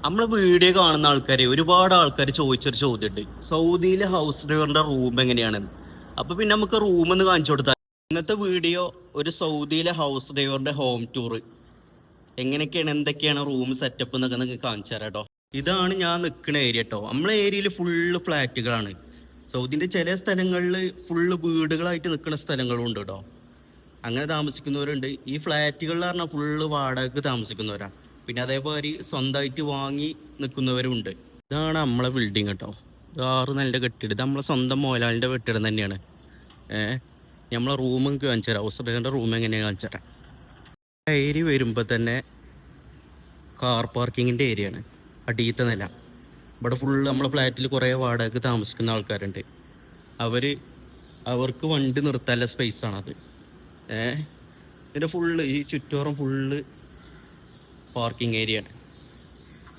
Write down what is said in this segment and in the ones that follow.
നമ്മളെ വീഡിയോ കാണുന്ന ആൾക്കാരെ ഒരുപാട് ആൾക്കാർ ചോദിച്ചൊരു ചോദ്യമുണ്ട്, സൗദിയിലെ ഹൗസ് ഡ്രൈവറിന്റെ റൂം എങ്ങനെയാണെന്ന്. അപ്പൊ പിന്നെ നമുക്ക് റൂം ഒന്ന് കാണിച്ചു കൊടുത്താൽ. ഇന്നത്തെ വീഡിയോ ഒരു സൗദിയിലെ ഹൗസ് ഡ്രൈവറിന്റെ ഹോം ടൂർ, എങ്ങനെയൊക്കെയാണ് എന്തൊക്കെയാണ് റൂം സെറ്റപ്പ് എന്നൊക്കെ നിങ്ങൾക്ക് കാണിച്ചു തരാം കേട്ടോ. ഇതാണ് ഞാൻ നിൽക്കുന്ന ഏരിയ കേട്ടോ. നമ്മളെ ഏരിയയിൽ ഫുള്ള് ഫ്ലാറ്റുകളാണ്. സൗദിന്റെ ചില സ്ഥലങ്ങളിൽ ഫുള്ള് വീടുകളായിട്ട് നിൽക്കുന്ന സ്ഥലങ്ങളും ഉണ്ട് കേട്ടോ. അങ്ങനെ താമസിക്കുന്നവരുണ്ട്. ഈ ഫ്ലാറ്റുകളിൽ പറഞ്ഞാൽ ഫുള്ള് വാടകയ്ക്ക് താമസിക്കുന്നവരാണ്. പിന്നെ അതേപോലെ സ്വന്തമായിട്ട് വാങ്ങി നിൽക്കുന്നവരുണ്ട്. ഇതാണ് നമ്മളെ ബിൽഡിങ് കേട്ടോ. ഇത് 6 നിലയുടെ കെട്ടിടം. ഇത് നമ്മളെ സ്വന്തം മോലാളിൻ്റെ കെട്ടിടം തന്നെയാണ്. നമ്മളെ റൂം കാണിച്ചു തരാം. ഹൗസ് ഡ്രൈവറിൻ്റെ റൂം എങ്ങനെയാണ് കാണിച്ചു തരാം. ഏരി വരുമ്പോൾ തന്നെ കാർ പാർക്കിങ്ങിൻ്റെ ഏരിയയാണ്. അടിയത്തെ നില. ഇവിടെ ഫുള്ള് നമ്മളെ ഫ്ലാറ്റിൽ കുറേ വാടകയ്ക്ക് താമസിക്കുന്ന ആൾക്കാരുണ്ട്. അവർക്ക് വണ്ടി നിർത്താനുള്ള സ്പേസാണത്. ഇതിൻ്റെ ഫുള്ള് ഈ ചുറ്റോറം ഫുള്ള് പാർക്കിംഗ് ഏരിയയാണ്.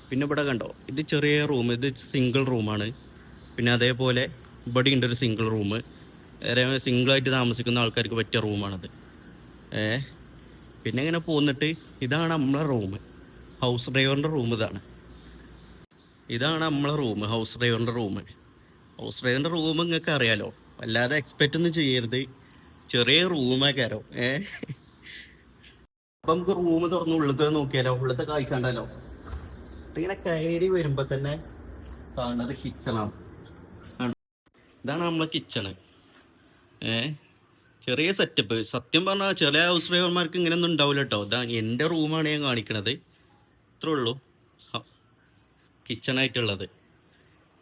പിന്നെ ഇവിടെ കണ്ടോ, ഇത് ചെറിയ റൂം. ഇത് സിംഗിൾ റൂമാണ്. പിന്നെ അതേപോലെ ഇവിടെ ഉണ്ട് ഒരു സിംഗിൾ റൂം. സിംഗിളായിട്ട് താമസിക്കുന്ന ആൾക്കാർക്ക് പറ്റിയ റൂമാണത്. പിന്നെ ഇങ്ങനെ പോന്നിട്ട് ഇതാണ് നമ്മളെ റൂം. ഹൗസ് ഡ്രൈവറിൻ്റെ റൂം ഇതാണ് നമ്മളെ റൂം. ഹൗസ് ഡ്രൈവറിൻ്റെ റൂം നിങ്ങൾക്ക് അറിയാലോ. വല്ലാതെ എക്സ്പെക്റ്റ് ഒന്നും ചെയ്യരുത്. ചെറിയ റൂമൊക്കെയാരോ. അപ്പം നമുക്ക് റൂം തുറന്ന് ഉള്ളത്തെ നോക്കിയാലോ. ഉള്ളത്തെ കാഴ്ച ഉണ്ടല്ലോ. ഇങ്ങനെ കയറി വരുമ്പോ തന്നെ കാണുന്നത് കിച്ചണാണ്. ഇതാണ് നമ്മളെ കിച്ചണ്. ചെറിയ സെറ്റപ്പ്. സത്യം പറഞ്ഞാൽ ചില ഹൗസ് ഡ്രൈവർമാർക്ക് ഇങ്ങനെയൊന്നും ഉണ്ടാവില്ല കേട്ടോ. ഇതാ എൻ്റെ റൂമാണ് ഞാൻ കാണിക്കണത്. ഇത്രേ ഉള്ളൂ കിച്ചണായിട്ടുള്ളത്.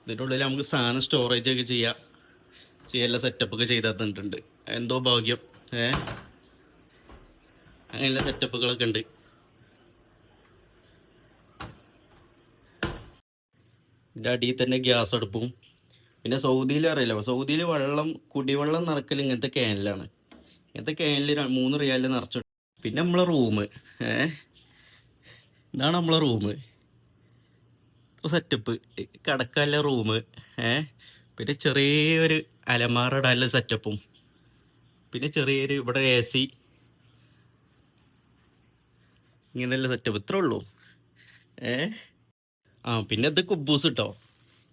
ഇതിൻ്റെ ഉള്ളിൽ നമുക്ക് സാധനം സ്റ്റോറേജ് ഒക്കെ ചെയ്യാനുള്ള സെറ്റപ്പൊക്കെ ചെയ്ത് തന്നിട്ടുണ്ട്. എന്തോ ഭാഗ്യം. അങ്ങനെയുള്ള സെറ്റപ്പുകളൊക്കെ ഉണ്ട്. ഇതിൻ്റെ അടിയിൽ തന്നെ ഗ്യാസ് അടുപ്പും. പിന്നെ സൗദിയിൽ അറിയില്ല, സൗദിയിൽ കുടിവെള്ളം നിറക്കൽ ഇങ്ങനത്തെ ക്യാനിലാണ്. ഇങ്ങനത്തെ ക്യാനിൽ 3 റിയാലിൽ നിറച്ചു. പിന്നെ നമ്മളെ റൂം. ഇതാണ് നമ്മളെ റൂം. സെറ്റപ്പ് കിടക്കാനുള്ള റൂം. പിന്നെ ചെറിയൊരു അലമാര ഇടാനുള്ള സെറ്റപ്പും. പിന്നെ ചെറിയൊരു ഇവിടെ AC. ഇങ്ങനെയുള്ള സെറ്റപ്പ്. ഇത്രേ ഉള്ളൂ. പിന്നെ ഇത് കുബൂസ് കേട്ടോ.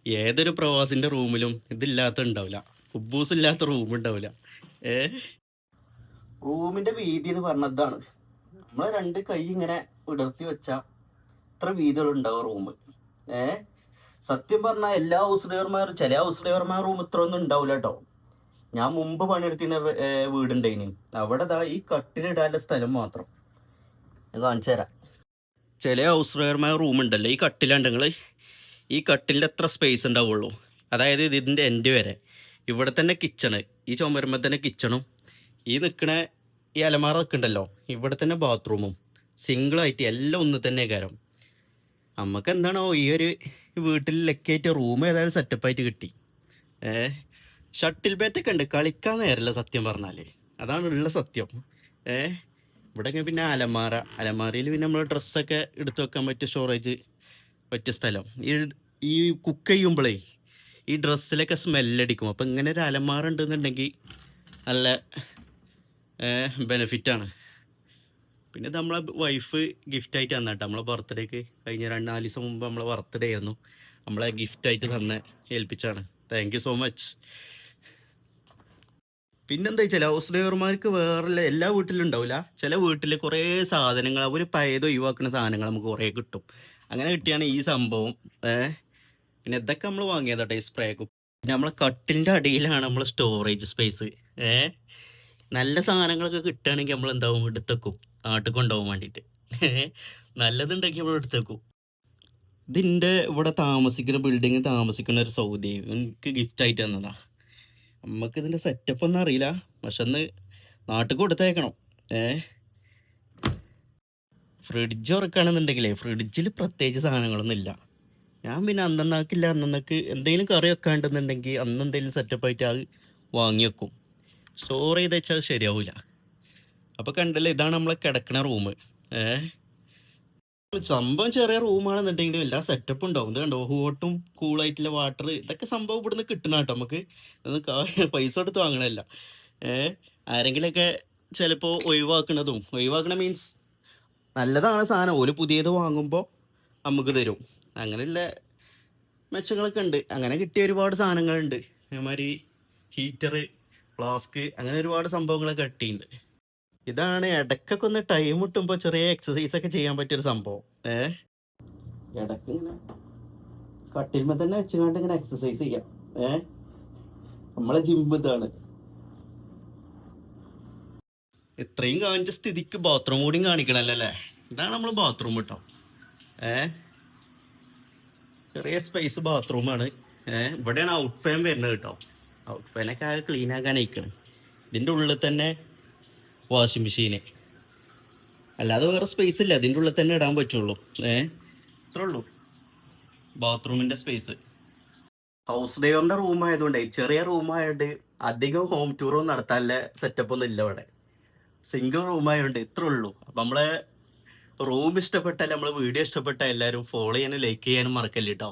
ഏതൊരു പ്രവാസിൻ്റെ റൂമിലും ഇതില്ലാത്ത ഉണ്ടാവില്ല. കുബൂസ് ഇല്ലാത്ത റൂം ഉണ്ടാവില്ല. റൂമിൻ്റെ വീതി എന്ന് പറഞ്ഞതാണ്. നമ്മൾ 2 കൈ ഇങ്ങനെ വിടർത്തി വെച്ചാൽ ഇത്ര വീതികളുണ്ടാവും റൂം. സത്യം പറഞ്ഞാൽ എല്ലാ ഹൗസ് ഡ്രൈവർമാരും, ചില ഹൗസ് ഡ്രൈവർമാർ റൂം ഇത്ര ഒന്നും ഉണ്ടാവില്ല കേട്ടോ. ഞാൻ മുമ്പ് പണിയെടുത്തിന വീടുണ്ടായിന്. അവിടെ ഈ കട്ടിലിടാനുള്ള സ്ഥലം മാത്രം ഞാൻ കാണിച്ചു തരാം. ചില ഹൗസ് ഡ്രൈവർമാർ റൂം ഉണ്ടല്ലോ, ഈ കട്ടിലുണ്ടെങ്കിൽ ഈ കട്ടിലിൻ്റെ എത്ര സ്പേസ് ഉണ്ടാവുള്ളൂ. അതായത് ഇതിൻ്റെ എൻഡ് വരെ. ഇവിടെ തന്നെ കിച്ചണ്, ഈ ചുമരുമ്പോൾ തന്നെ കിച്ചണും, ഈ നിൽക്കണ ഈ അലമാറ നിൽക്കുന്നുണ്ടല്ലോ, ഇവിടെ തന്നെ ബാത്റൂമും. സിംഗിളായിട്ട് എല്ലാം ഒന്ന് തന്നെ കാരം. നമുക്ക് എന്താണോ ഈ ഒരു വീട്ടിൽ ലക്കായിട്ട് റൂം ഏതായാലും സെറ്റപ്പായിട്ട് കിട്ടി. ഷട്ടിൽ ബാറ്റൊക്കെ ഉണ്ട്. കളിക്കാൻ നേരല്ല സത്യം പറഞ്ഞാൽ. അതാണ് ഉള്ള സത്യം. ഇവിടെയൊക്കെ പിന്നെ അലമാരയിൽ പിന്നെ നമ്മൾ ഡ്രസ്സൊക്കെ എടുത്തു വെക്കാൻ പറ്റിയ സ്റ്റോറേജ് പറ്റിയ സ്ഥലം. ഈ കുക്ക് ചെയ്യുമ്പോഴേ ഈ ഡ്രസ്സിലൊക്കെ സ്മെല്ലടിക്കും. അപ്പം ഇങ്ങനെ ഒരു അലമാര ഉണ്ടെന്നുണ്ടെങ്കിൽ നല്ല ബെനിഫിറ്റാണ്. പിന്നെ ഇത് നമ്മളെ വൈഫ് ഗിഫ്റ്റായിട്ട് തന്ന കേട്ടോ. നമ്മളെ ബർത്ത്ഡേക്ക് കഴിഞ്ഞ 4 ദിവസം മുമ്പ് നമ്മളെ ബർത്ത്ഡേ ആയിരുന്നു. നമ്മളെ ഗിഫ്റ്റായിട്ട് ഏൽപ്പിച്ചാണ്. Thank you so much. പിന്നെന്താ വെച്ചാൽ ഹൗസ് ഡ്രൈവർമാർക്ക് വേറെ എല്ലാ വീട്ടിലും ഉണ്ടാവില്ല. ചില വീട്ടിൽ കുറേ സാധനങ്ങൾ അവർ പഴയത് ഒഴിവാക്കുന്ന സാധനങ്ങൾ നമുക്ക് കുറേ കിട്ടും. അങ്ങനെ കിട്ടിയാണ് ഈ സംഭവം. പിന്നെ ഇതൊക്കെ നമ്മൾ വാങ്ങിയതാട്ടെ, ഈ സ്പ്രേ കുപ്പി. പിന്നെ നമ്മളെ കട്ടിലിൻ്റെ അടിയിലാണ് നമ്മളെ സ്റ്റോറേജ് സ്പേസ്. നല്ല സാധനങ്ങളൊക്കെ കിട്ടുകയാണെങ്കിൽ നമ്മൾ എന്താവും, എടുത്തേക്കും. നാട്ടിൽ കൊണ്ടുപോകാൻ വേണ്ടിയിട്ട്. നല്ലതുണ്ടെങ്കിൽ നമ്മൾ എടുത്തേക്കും. ഇതിൻ്റെ ഇവിടെ ബിൽഡിങ്ങിൽ താമസിക്കുന്ന ഒരു സൗദി എനിക്ക് ഗിഫ്റ്റായിട്ട് തന്നതാ. നമുക്ക് ഇതിൻ്റെ സെറ്റപ്പ് ഒന്നും അറിയില്ല, പക്ഷെ ഒന്ന് നാട്ടിൽ കൊടുത്തേക്കണം. ഫ്രിഡ്ജ് ഉറക്കുകയാണെന്നുണ്ടെങ്കിലേ ഫ്രിഡ്ജിൽ പ്രത്യേകിച്ച് സാധനങ്ങളൊന്നും ഇല്ല. ഞാൻ പിന്നെ അന്നേക്ക് എന്തെങ്കിലും കറി വെക്കാണ്ടെന്നുണ്ടെങ്കിൽ എന്തെങ്കിലും സെറ്റപ്പായിട്ട് അത് വാങ്ങി വെക്കും. സ്റ്റോർ ചെയ്ത് വെച്ചാൽ അത് ശരിയാവില്ല. അപ്പോൾ കണ്ടല്ലേ, ഇതാണ് നമ്മളെ കിടക്കണ റൂം. സംഭവം ചെറിയ റൂമാണെന്നുണ്ടെങ്കിലും എല്ലാ സെറ്റപ്പും ഉണ്ടാവും. ഇത് കണ്ടോ, ഹോട്ടും കൂളായിട്ടുള്ള വാട്ടർ, ഇതൊക്കെ സംഭവം ഇവിടുന്ന് കിട്ടണം കേട്ടോ. നമുക്ക് പൈസ കൊടുത്ത് വാങ്ങണമല്ല. ആരെങ്കിലൊക്കെ ചിലപ്പോൾ ഒഴിവാക്കണ മീൻസ് നല്ലതാണ് സാധനം. ഒരു പുതിയത് വാങ്ങുമ്പോൾ നമുക്ക് തരും. അങ്ങനെയുള്ള മെച്ചങ്ങളൊക്കെ ഉണ്ട്. അങ്ങനെ കിട്ടിയ ഒരുപാട് സാധനങ്ങളുണ്ട്. അതേമാതിരി ഹീറ്റർ, ഫ്ലാസ്ക്, അങ്ങനെ ഒരുപാട് സംഭവങ്ങളൊക്കെ കിട്ടിയിട്ടുണ്ട്. ഇതാണ് ഇടയ്ക്കൊക്കെ ഒന്ന് ടൈം കിട്ടുമ്പോൾ ചെറിയ എക്സസൈസ് ഒക്കെ ചെയ്യാൻ പറ്റിയൊരു സംഭവം. ഇടയ്ക്ക് ഇങ്ങനെ കട്ടിൽമ തന്നെ വെച്ചുകൊണ്ട് ഇങ്ങനെ എക്സസൈസ് ചെയ്യാം. നമ്മളെ ജിം ഇതാണ്. ഇത്രയും കാണിച്ച സ്ഥിതിക്ക് ബാത്റൂം കൂടിയും കാണിക്കണല്ലോ അല്ലേ. ഇതാണ് നമ്മൾ ബാത്റൂം കേട്ടോ. ചെറിയ സ്പേസ് ബാത്റൂമാണ്. ഇവിടെയാണ് ഔട്ട് ഫാൻ വരുന്നത് കേട്ടോ. ഔട്ട് ഫാനൊക്കെ ആകെ ക്ലീൻ ആക്കാൻ അയക്കണം. ഇതിൻ്റെ ഉള്ളിൽ തന്നെ വാഷിംഗ് മെഷീന്, അല്ലാതെ വേറെ സ്പേസ് ഇല്ല. അതിൻ്റെ ഉള്ളിൽ തന്നെ ഇടാൻ പറ്റുള്ളൂ. ഇത്രേ ഉള്ളൂ ബാത്റൂമിൻ്റെ സ്പേസ്. ഹൗസ് ഡ്രൈവറിൻ്റെ റൂം ആയതുകൊണ്ടേ, ചെറിയ റൂമായതുകൊണ്ട് അധികം ഹോം ടൂറൊന്നും നടത്താനുള്ള സെറ്റപ്പ് ഒന്നും ഇല്ല ഇവിടെ. സിംഗിൾ റൂമായതുകൊണ്ട് ഇത്രേ ഉള്ളൂ. അപ്പം നമ്മളെ റൂം ഇഷ്ടപ്പെട്ടാൽ, നമ്മളെ വീഡിയോ ഇഷ്ടപ്പെട്ടാൽ എല്ലാവരും ഫോളോ ചെയ്യാനും ലൈക്ക് ചെയ്യാനും മറക്കല്ലേ കേട്ടോ.